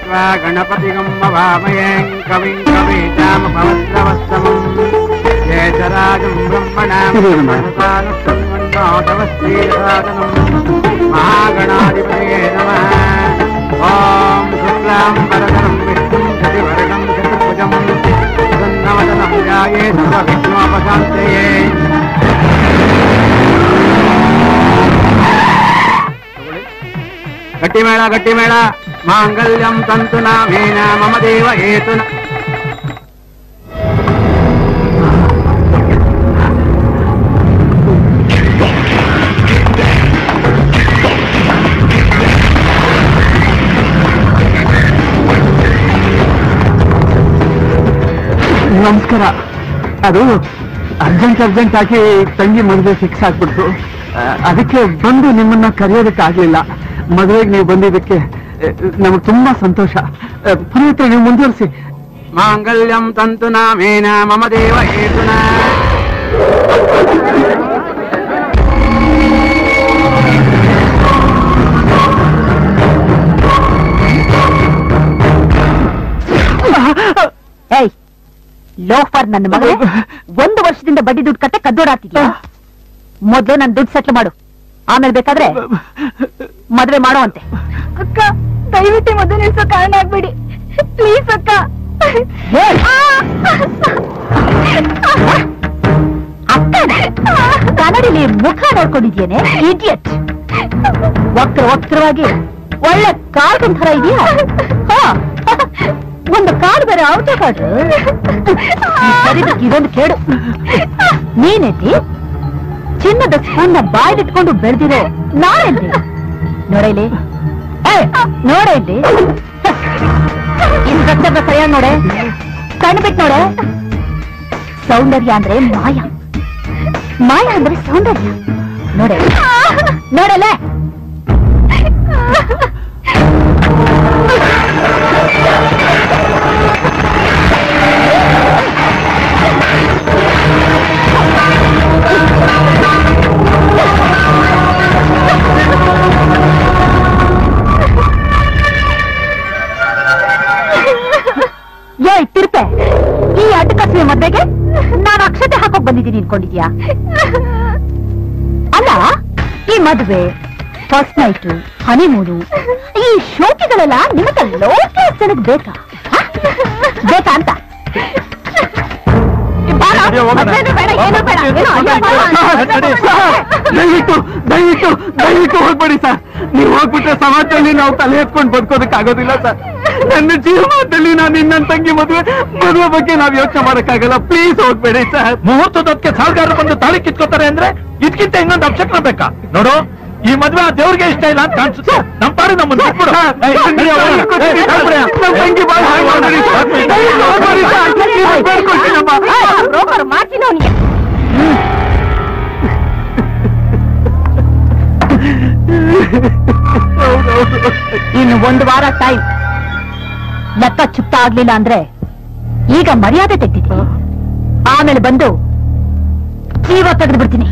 ध्यात्वा गणपतिगं ववामहें कविं कवीनामुपमश्रवस्तमं ज्येष्ठराजं ब्रह्मणां ब्रह्मणस्पन्वन्नोतमस्तीसादनं महागणाधिपतये नमः। ॐ शुक्लां वरदं विष्णुं शशिवर्णं चतुर्भुजं प्रसन्नवदनं ध्यायेत् सर्वविघ्नोपशान्तये। गट्टी मेळ मांगल्यं तन्तुना मेना मम देव हेतुना। ನಮಸ್ಕಾರ. ಅದು ಅರ್ಜೆಂಟ್ ಆಗಿ ತಂಗಿ ಮದುವೆ ಫಿಕ್ಸ್ ಆಗ್ಬಿಡ್ತು. ಅದಕ್ಕೆ ಬಂದು ನಿಮ್ಮನ್ನ ಕರೆಯೋದಕ್ಕಾಗ್ಲಿಲ್ಲ. ಮದುವೆಗೆ ನೀವು ಬಂದಿದ್ದಕ್ಕೆ ನಮಗೆ ತುಂಬಾ ಸಂತೋಷ. ಪುರೋಹಿತ್ರ ನೀವು ಮುಂದುವರಿಸಿ. ಮಾಂಗಲ್ಯಂ ತಂತುನಾ ಮೇನ ಮಮ ದೇವ ಹೇತುನಾ. ಏಯ್ ಲೋಫರ್, ನನ್ನ ಮಗಳು 1 ವರ್ಷದಿಂದ ಬಡ್ಡಿ ದುಡ್ಡು ಕಟ್ಟೆ ಕದ್ದೋಡಾಗ್ತಿದ್ಯಾ? ಮೊದ್ಲು ನನ್ ದುಡ್ಡು ಸೆಟ್ಲ್ ಮಾಡು, ಆಮೇಲೆ ಬೇಕಾದ್ರೆ ಮದ್ವೆ ಮಾಡೋ ಅಂತೆ. ಅಕ್ಕ ದಯವಿಟ್ಟು ಮದುವೆ ನಿಲ್ಸೋ ಕಾರಣ ಆಗ್ಬೇಡಿ ಪ್ಲೀಸ್ ಅಕ್ಕ. ಕನ್ನಡಿಲಿ ಮುಖ ನೋಡ್ಕೊಂಡಿದ್ಯೇನೆ ಇಡಿಯಟ್. ವಕ್ರವಾಗಿ ಒಳ್ಳೆ ಕಾರ್ಗನ್ ಥರ ಇದೆಯಾ? ಒಂದು ಕಾರ್ ಬೇರೆ ಔಟ್ ಕಾಡ್ರು. ಇದೊಂದು ಕೇಡು. ನೀನೆಲ್ಲಿ ಚಿನ್ನದ ಸ್ಪೂನ್ನ ಬಾಯ್ದಿಟ್ಕೊಂಡು ಬೆಳೆದಿರೋ ನಾಳೆಲ್ಲಿ ನೋಡಲಿ ನೋಡಲಿ. ಇನ್ಸ್ಟ್ರಕ್ಟರ್ನ ಸರಿಯಾಗಿ ನೋಡೆ, ಕಣ್ಬಿಟ್ಟು ನೋಡೆ. ಸೌಂದರ್ಯ ಅಂದ್ರೆ ಮಾಯ ಅಂದ್ರೆ ಸೌಂದರ್ಯ. ನೋಡೆ ನೋಡಲೆ. ತಿರ್ಪೆ, ಈ ಅಡ್ಡಕಸ್ವೆ ಮದ್ವೆಗೆ ನಾನು ಅಕ್ಷತೆ ಹಾಕೋಕ್ ಬಂದಿದ್ದೀನಿ ಅನ್ಕೊಂಡಿದ್ಯಾ? ಅಲ್ಲ, ಈ ಮದುವೆ, ಫಸ್ಟ್ ನೈಟು, ಹನಿಮೂನು, ಈ ಶೋಕಿಗಳೆಲ್ಲ ನಿಮಗೆ ಲೋ ಕ್ಲಾಸ್ ಜನಕ್ಕೆ ಬೇಕಾ ಅಂತ? ದಯವಿಟ್ಟು ಹೋಗ್ಬೇಡಿ ಸರ್. ನೀವು ಹೋಗ್ಬಿಟ್ರೆ ಸಮಾಜದಲ್ಲಿ ನಾವು ತಲೆ ಎತ್ಕೊಂಡು ಬದುಕೋದಕ್ಕಾಗೋದಿಲ್ಲ ಸರ್. ನನ್ನ ಜೀವನದಲ್ಲಿ ನಾನು ನನ್ನ ತಂಗಿ ಮದುವೆ ಬಗ್ಗೆ ನಾವು ಯೋಚನೆ ಮಾಡಕ್ಕಾಗಲ್ಲ. ಪ್ಲೀಸ್ ಹೋಗ್ಬೇಡಿ ಸರ್. ಮುಹೂರ್ತದಕ್ಕೆ ಸಾಲ್ಗಾರರು ಬಂದು ತಾಳಿ ಕಿತ್ಕೋತಾರೆ ಅಂದ್ರೆ ಇದಕ್ಕಿಂತ ಇನ್ನೊಂದು ಅಪ್ಶಕ್ನ ಬೇಕಾ? ನೋಡು, ಈ ಮದ್ವೆ ಆ ದೇವ್ರಿಗೆ ಇಷ್ಟ ಇಲ್ಲ ಅಂತ ಕಾಣಿಸುತ್ತೆ. ನಮ್ಮ ಪಾಡಿ ನಮ್ಮನ್ನು ಇನ್ನು 1 ವಾರ ಟೈಮ್. ಲೆಕ್ಕ ಚುಪ್ತ ಆಗ್ಲಿಲ್ಲ ಅಂದ್ರೆ ಈಗ ಮರ್ಯಾದೆ ತೆಗ್ದಿದ್ದೀನಿ, ಆಮೇಲೆ ಬಂದು ಜೀವ ತೆಗೆದು ಬಿಡ್ತೀನಿ.